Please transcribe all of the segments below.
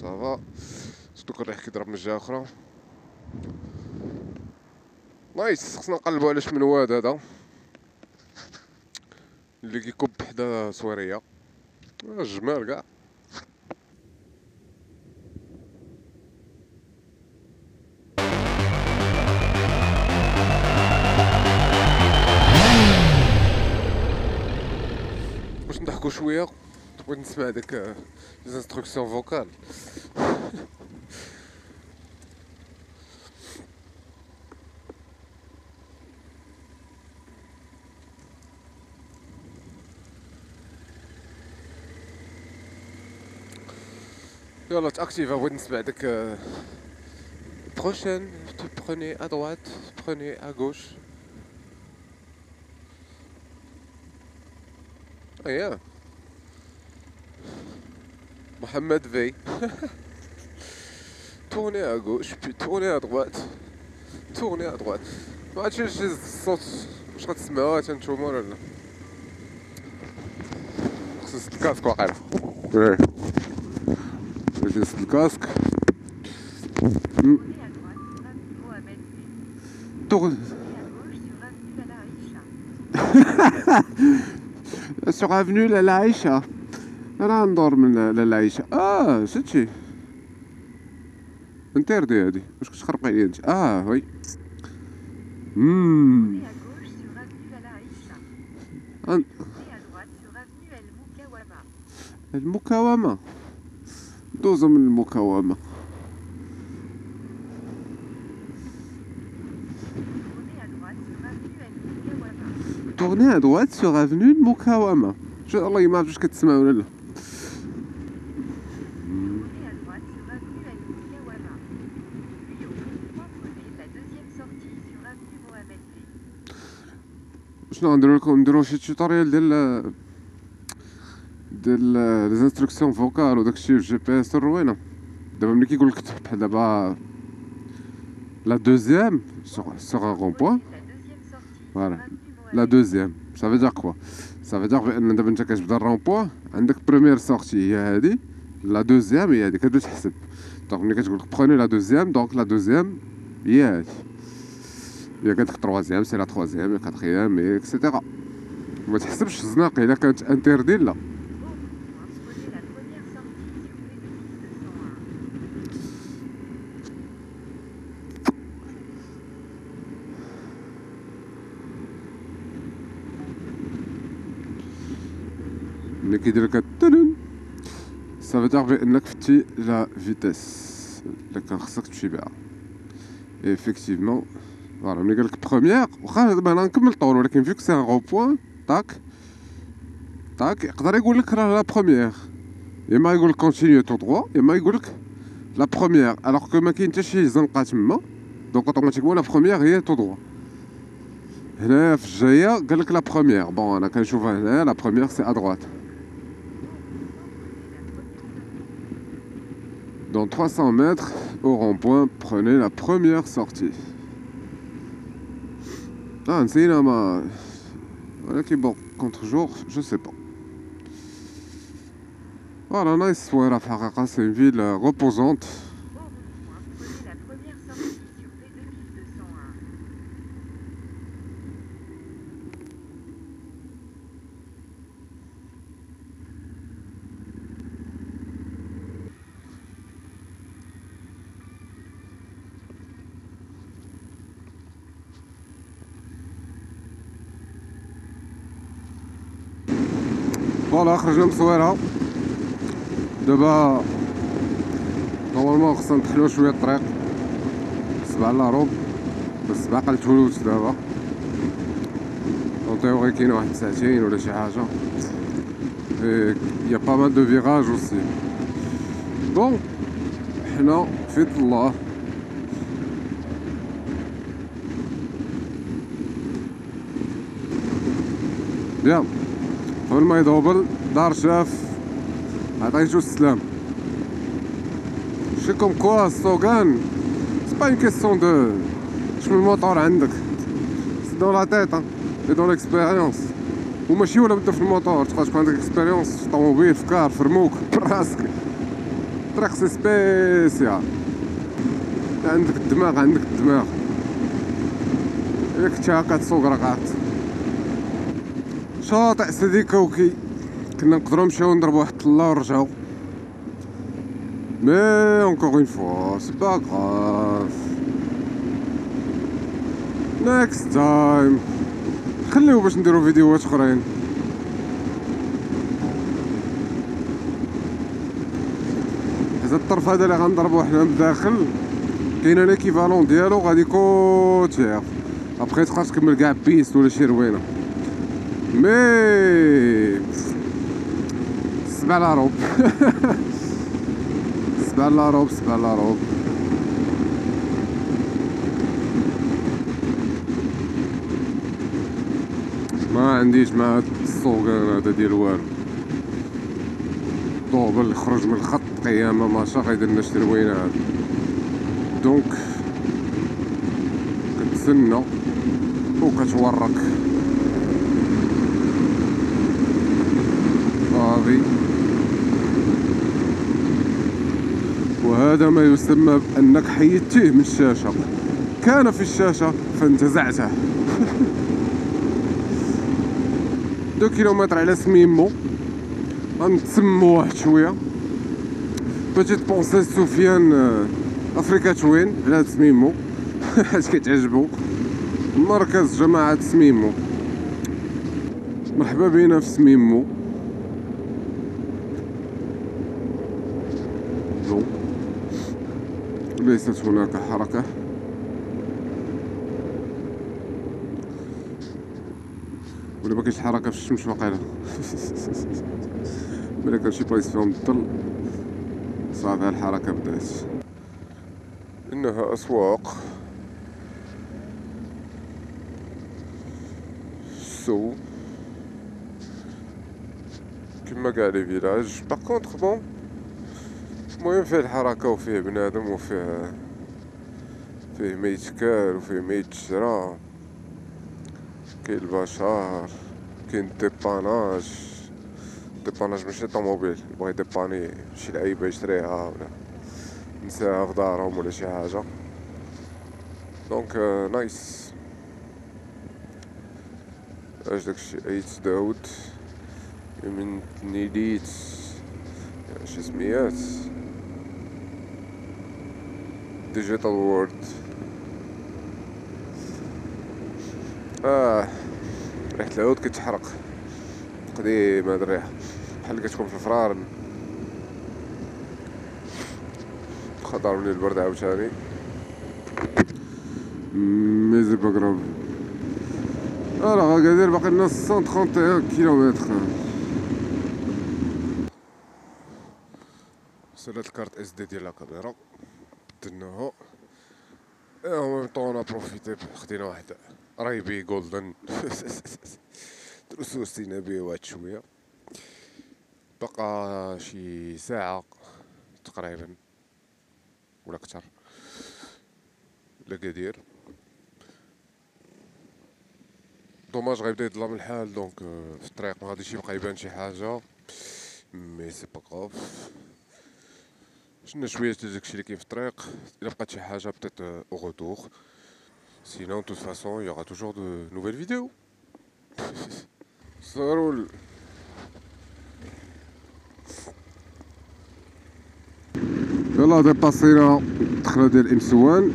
صافا صدو كنريح كيضرب من جهة أخرى. نايس. خصنا نقلبو على شمنواد هذا اللي كيكب حدا سوارية. جمال كاع. واش نضحكو شوية؟ بغيت نسمع داك لي انستركسيون فوكال. يلا تاكتيفا. بغيت نسمع داك prochaine, prenez à droite, prenez à gauche. Ah yeah. Mohamed V. Tournez à gauche, puis tournez à droite. Tournez à droite. ما عرفتش شي الصوت واش غتسمعوها تنتوما ولا لا. خصني نسد الكاسك واقيلا. باش نسد الكاسك. Sur avenue Lala Aïcha. راه ندور من لالا عيشة. شتي انتردي هادي. واش كتخربقي عليا انت؟ وي. المكاومة. دوزو من المكاومة. Tournez à droite sur avenue المكاومة. الله ما عرفت واش كتسمع ولا لا. شنو نديرو لكم؟ نديرو شي توتوريال ديال لي انستركسيون فوكال وداكشي في جي بي اس الروينه. دابا ملي كيقول لك بحال دابا لا دوزيام سوغ ان رون بوين. فوالا لا دوزيام ça veut dire quoi? Ça veut dire بان دابا انت كتبدا الرون بوين عندك بروميير سورتي هي هادي، لا دوزيام هي هادي كتبدا تحسب. دونك ملي كتقول لك بروني لا دوزيام دونك لا دوزيام هي هادي. يا قالت لك تروازيام سي لا تروازيام، يا كاتريام اكسيتيرا. ما تحسبش الزناقه الا كانت انتردي لا. ملي كيدير لك التنن صافي بانك فتي لا فيتيس اللي كان خصك تمشي بها. ايفيكتيفمون فوالا ملي قالك بروميير واخا دابا انا نكمل الطول، ولكن فيك سي ان غو بوين طاك يقدر يقول لك راه لا بروميير، يا اما يقول لك كونتينيو تو دروا، يا اما يقول لك لا بروميير الوغ كو ما كاين حتى شي زنقه تما. دونك اوتوماتيكمون لا بروميير هي تو دروا. هنا في الجايه قال لك لا بروميير. بون انا كنشوفها هنا لا بروميير سي ا دروات. Dans 300 mètres, au rond-point, prenez la première sortie. نسينا ما ولكن bon, contre-jour, je sais pas. Voilà, nice. Ouais, la Faraka, c'est une ville reposante. فوالا خرجنا من الصويرة. دابا نورمالمون خصنا ندخلو شوية الطريق 7 لا روب، بس 7 قلتولوش دابا. اون تيوري كاين واحد ساعتين ولا شي حاجة. يا با مال دو فيراج اوسي. بون حنا في الله. بيان قبل ما يدوبل دار شاف عطيتو السلام. شي كوم كوا السوغان سي با اون كيسيون دو شنو الموطور عندك، سي دون لا تيت اي دون ليكسبيريونس. وماشي ولا بدا في الموطور تبقى تكون عندك اكسبيريونس في الطوموبيل في كار في رموك براسك. الطريق سي سبيسيال. عندك الدماغ عندك الدماغ. إلا كنتي هاكا تسوق راك عارف. شاطئ سيدي كوكي كنا نقدروا نمشيو نضربو واحد الطلة ونرجعو، مي اونكور اون فوا سي با غراف. نيكست تايم خليو باش نديرو فيديوهات اخرين. هذا الطرف هذا اللي غنضربو حنا من الداخل كاين ليكيفالون ديالو غادي كوتير ابخي تبقى تكمل كاع بيست ولا شي روينه، مي سبع لاروب سبع لاروب سبع لاروب. ما عنديش مع هاد السوقان هذا ديال والو، طوبل خرج من الخط قيامه ماشا غيدير لنا شي روينه هاد، دونك كتسنى وكتورك صافي. وهذا ما يسمى بأنك حيدتيه من الشاشة، كان في الشاشة فانتزعته 2 كيلومتر على سميمو غنتسمو واحد شوية. بوتيت بونسي سفيان افريكا توين على هاد سميمو حيت كيتعجبو مركز جماعة سميمو. مرحبا بينا في سميمو. ليست هناك حركة. ولا مكاينش حركة في الشمس واقيلا ملي كان شي بلايص فيهم الظل صافي الحركة بدات. إنها أسواق سو كما كاع لي فيلاج. باغ كونطخ بون المهم فيه الحركة وفيه بنادم وفيه ما يتكال وفيه ما يتشرى، كاين البشر، كاين ديباناج ماشي طوموبيل بغا يديباني شي لعيبة يشريها ولا نساها في دارهم ولا شي حاجة، دونك نايس. اش داكشي ايت داود من نيديت شي سميات ديجيتال وورد. ريحة العود كتحرق قديم هاد الريحة بحال اللي كتكون في الفرارن. خضرني البرد عاوتاني مي سي با كراف. الوغ اكادير باقي لنا 131 كيلومتر. سالات الكارت اس دي ديال الكاميرا درناها اون ميم طون انا بروفيتي خدينا واحد رايبي جولدن ترسوسينا بيه واحد شويه. بقى شي ساعه تقريبا ولا اكثر لأكادير. دوماج غيبدا يظلم الحال، دونك في الطريق ما غاديش يبقى يبان شي حاجه، مي سي با غاف. شنا شويه داكشي اللي كاين في الطريق. الا بقات شي حاجه بتيت او غوتور، sinon de toute façon il y aura toujours de nouvelles vidéos. Ça roule. يلا ديباسينا الدخله ديال الامسوان،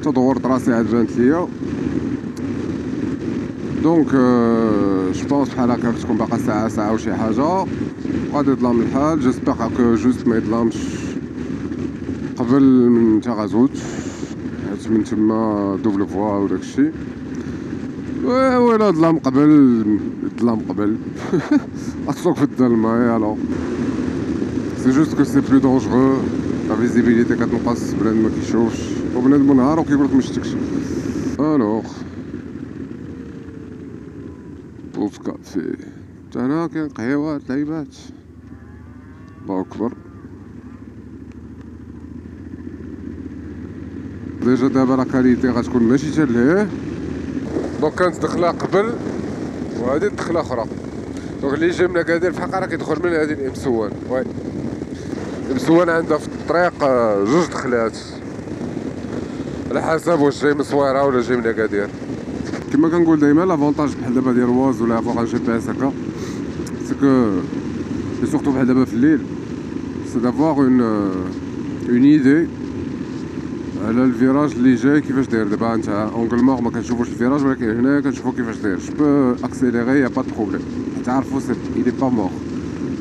تدور راسي عاد بانت ليا، دونك جو بونس بحال هكا تكون باقا ساعه وشي حاجه غادي يظلم الحال. جيسبيغ كو جوست ما يظلمش قبل من تاغازوت، حيت من تما دوبل فوا وداكشي. ولا ظلام قبل السوق في الظلمه يالو. سي جوست كو سي بلو دونجرو، لا فيزيبيليتي كتنقص، بنادم ما كيشوفش وبنادم نهار وكيقولك ما شفتكش. الوغ بوز كافي حتى هنا كاين قهيوات لعيبات، الله اكبر. ديجا دابا لا كاليتي غتكون ماشي حتى لهيه، دونك كانت دخله قبل وهادي الدخله اخرى، دونك اللي جاي من اكادير بحال راه كيدخل من هادي الامسوان. واي مسوان عندها في الطريق جوج دخلات على حسب واش جاي من صويره ولا جاي من اكادير. كما كنقول دائما لافونتاج بحال دابا ديال واز ولا افوغ ان جي بي اس هكا سي كو سورتو بحال دابا في الليل سي دافوار اون ايدي على الفيراج اللي جاي كيفاش داير. دابا انت اونغل مور ما كنشوفوش الفيراج ولكن هنا كنشوفو كيفاش داير. جو بو اكسيليري يا با دو بروبليم حيت عارفو سي ايلي با مور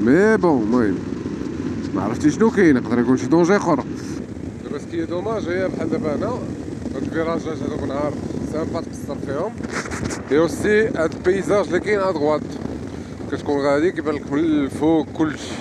مي بون. المهم ما عرفتي شنو كاين يقدر يكون شي دونجي اخر. دابا سكي دوماج هي بحال دابا هنا هاد الفيراجات هادوك نهار سامبا تقصر فيهم اي اوسي هاد البيزاج اللي كاين ادغوات كتكون غادي كيبان لك من الفوق كلشي.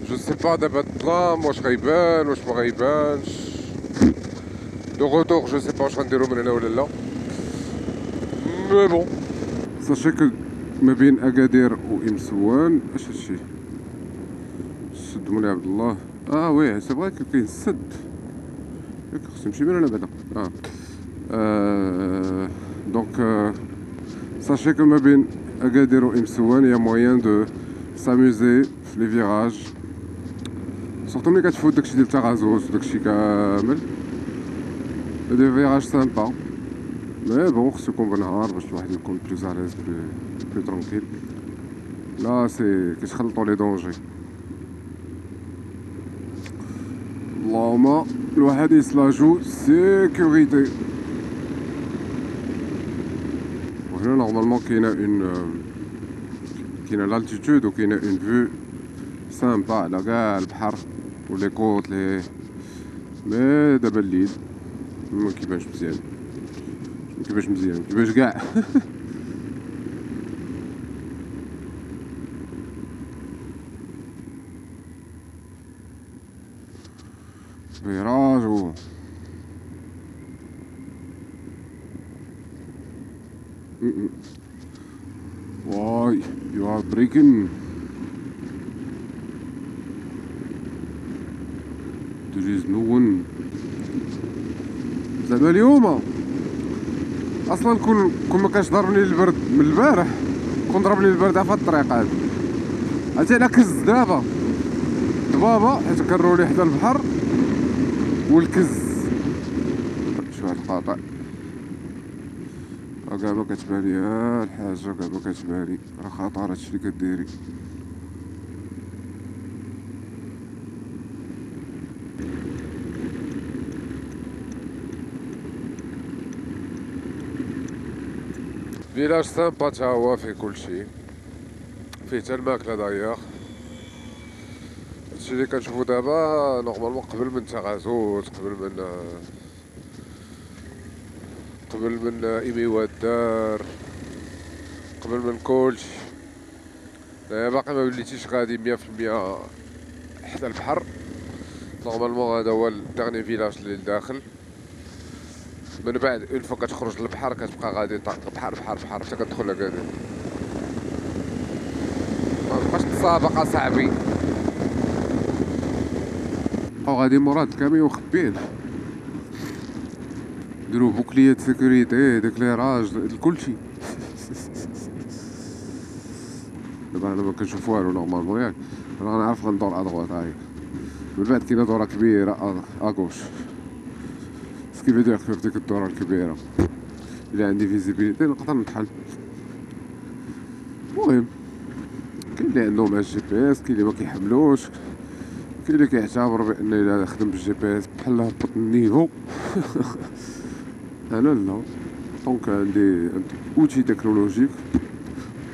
جو سي با دابا الظلام واش غيبان واش ما غيبانش دو غوتور جو سي با واش غنديرو من هنا ولا لا مي بون. ساشي كو ما بين اكادير و امسوان اش هادشي السد مولاي عبد الله. وي سي فغي كاين السد ياك خصني نمشي من هنا بعدا. دونك sachez que ما بين اكادير و امسوان يا موين دو ساموزي في لي فيراج سورتو ملي كتفوت داكشي ديال تاغازوس وداكشي كامل دي فيراج سامبا مي بون خصو يكون بالنهار باش الواحد يكون بلوز اليز بلو ترونكيل. لا سي كيتخلطوا لي دونجي. اللهم الواحد يسلاجو سيكوريتي. وهنا نورمالمون كاينه لالتيتود و كاينه اون فيو سامبا على كاع البحر و لي كوط لي مي دابا الليل ما كيبانش مزيان كيبانش كاع. فيراج و واي يو ار بريكين there is no one. زعما اليوم اصلا كون ما كانش ضربني البرد من البارح كون ضربني البرد في الطريق هذا عرفتي انا كز دابا ضبابه حيت كرولي حدا البحر والكز شو هاد القاطع كاع ما كتباني الحاجه كاع ما كتباني راه خطر هادشي اللي كديري. فيلاج سامبا تا هو فيه كلشي فيه تا الماكله دايوغ. هادشي اللي كنشوفو دابا نورمالمون قبل من تاغازوت قبل من ايميوات دار قبل من كلشي. باقي ما وليتيش غادي 100% حدا البحر. نورمالمون هذا هو الدغني فيلاج اللي لداخل. من بعد اون فوا كتخرج للبحر كتبقى غادي طاق بحر حتى كتدخل لكادير. مابقاش تسابق اصاحبي بقاو غادي مورا هاد الكاميون خبيه ديرو بوكلية د سيكوريتي ديكليراج كلشي. دابا انا ما كنشوف والو نورمالمون ياك انا غنعرف غندور ادغوات هاهي من بعد كاينه دورة كبيرة اغوش سكيفي دير في ديك الدورة الكبيرة الا عندي فيزيبيليتي نقدر نطحن. المهم كاين اللي عندهم الجي بي اس كاين اللي ما كيحملوش كاين اللي كيعتبر بان الا خدم بالجي بي اس بحال هبط النيفو. انا لا دونك عندي اوتي تكنولوجيك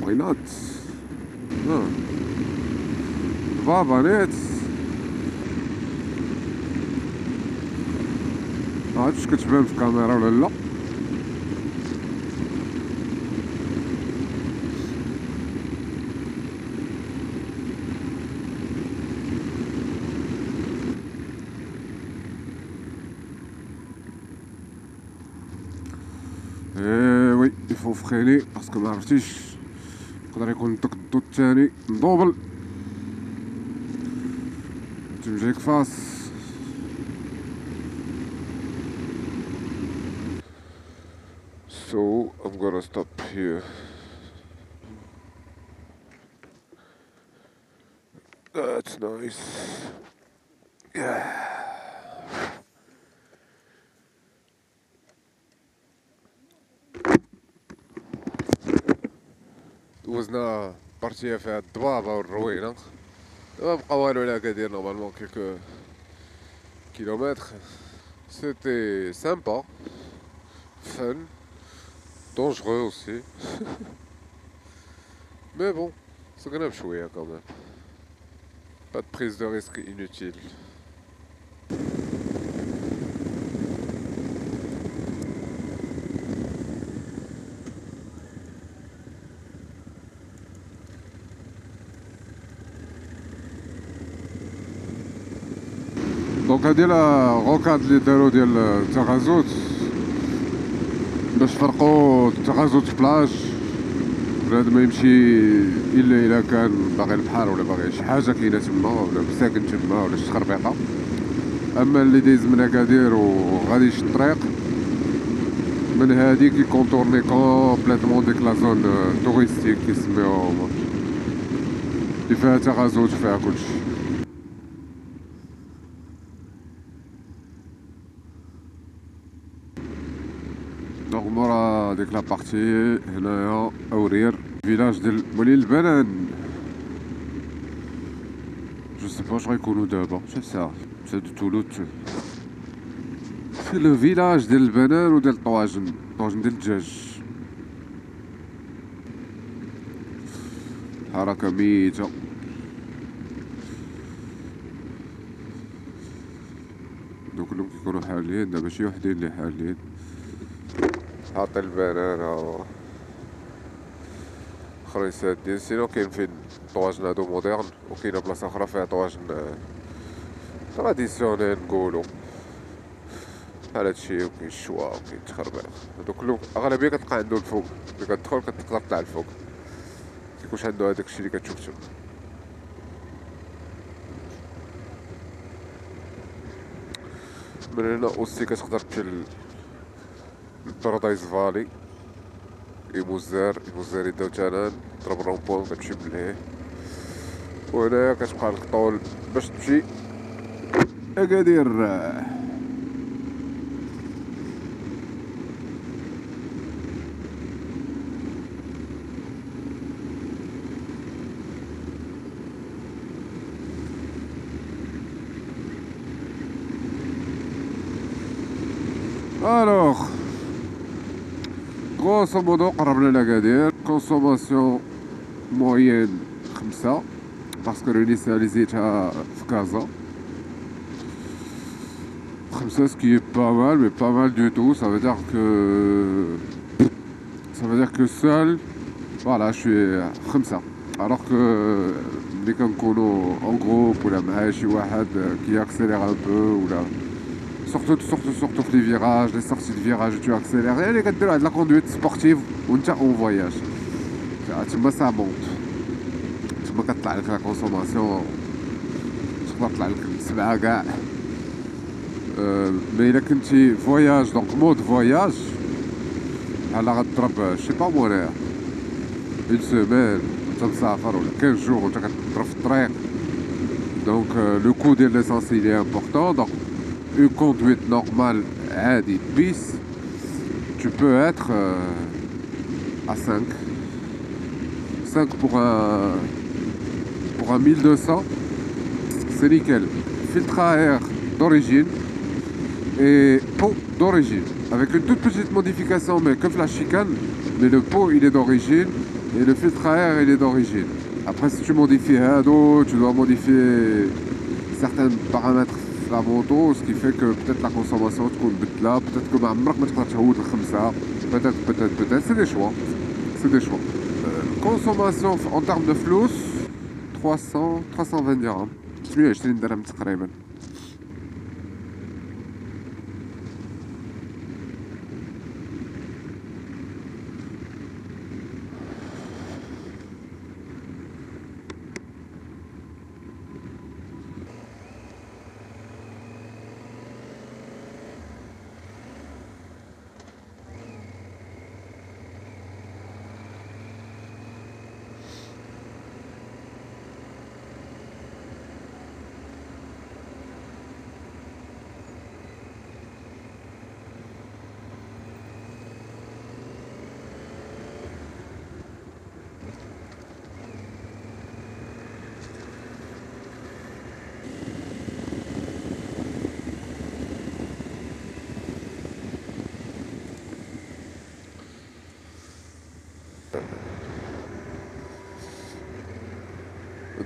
واي نوت بابا نيت عرفتش كتبان في الكاميرا ولا لا. وي يفو فخيني باسكو ما عرفتيش يقدر يكون داك الضو الثاني مدوبل تمجيك فاس. So I'm gonna stop here. That's nice. دوزنا بارتيه فيها الضبابة والروينة. دابا بقا والو على أكادير نورمالمون كيلكو كيلومتر. سيتي سامبا fun, dangereux aussi. Mais bon, c'est quand même chouette quand même. Pas de prise de risque inutile. Donc هادي لا روكاد اللي دارو ديال التغازوت باش فرقوا التغازوت بلاج. بنادم ما يمشي الا كان باغي البحر ولا باغي شي حاجه كاينه تما ولا ساكن تما ولا شي تخربيقه. اما اللي دايز من اكادير وغادي يشد الطريق من هادي كيكونتورني كومبليتمون ديك لا زون توريستيك كيسميوهم اللي فيها تغازوت فيها كلشي. دونك مورا ديك لابارتي هنايا اورير فيلاج ديال مولين البنان. جو سي با واش غيكونو دابا شي ساعة سا دو تولوت. في لو فيلاج ديال البنان وديال الطواجن ديال الدجاج. حركة ميتة. دوك كلهم كيكونو حالين دابا شي وحدين اللي حالين حاطين البنانة اخرين سادين. سينو كاين فين طواجن هادو موديرن وكاينه بلاصة اخرى فيها طواجن تراديسيونيل نقولو بحال هادشي. وكاين الشوا وكاين التخربيق. هادو كلهم اغلبية كتلقى عندو الفوق ملي كتدخل كتقدر تطلع الفوق مكيكونش عندو هداك الشي اللي كتشوف تما. من هنا اوسي كتقدر تمشي لبارادايس فالي إيموزار يداو تانان تضرب الرومبوان كتمشي بليه. وهنايا كتبقى لك طول باش تمشي أكادير. الوغ غروسو مودو قربنا لأكادير. كونسوماسيون موين 5 باسكو رينيسياليزيتها في كازا. 5 سكي با مال مي با مال دو تو. ça veut dire que seul فوالا شوي 5 alors que ملي كنكونو اون جروب ولا مع شي واحد كي اكسيلير ان بو ولا surtout في لي فيراج لي سورتي دو فيراج تو اكسيلير يعني كدير واحد لا كوندويت سبورتيف وانت اون فواياج تما سا مونت. تما كطلع لك لا كونسوماسيون تقدر تطلع لك 7 كاع. مي الا كنتي فواياج دونك مود فواياج بحال غتضرب شي با مونير اون سيمين انت مسافر ولا 15 جور وانت كتضرب في الطريق. دونك لو كو ديال ليسانس il est important. Donc une conduite normale عادي بيس tu peux être à 5 pour un 1200 c'est nickel. Filtre à air d'origine et pot d'origine avec une toute petite modification mais que la chicane, mais le pot il est d'origine et le filtre à air il est d'origine. Après si tu modifies tu dois modifier certains paramètres la moto, ce qui fait que peut-être la consommation تكون بدلة. peut-être que ما عمرك ما تقدر تهود ل5. peut-être c'est des choix. Consommation en termes de flous 320 dirhams 320 درهم تقريبا.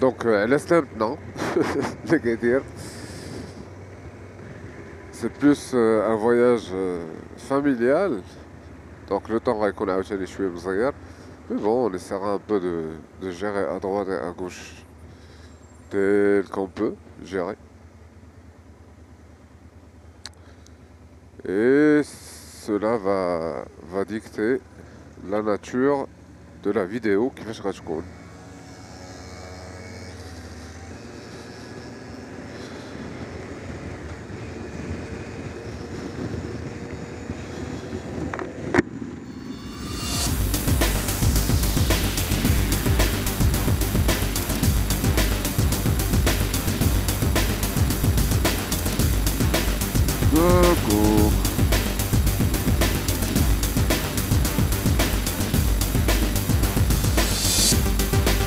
Donc, laisse maintenant. C'est plus un voyage familial. Donc, le temps qu'on a acheté les cheveux mzayar. Mais bon, on essaiera un peu de gérer à droite et à gauche tel qu'on peut gérer. Et cela va dicter la nature de la vidéo qui va se raconter.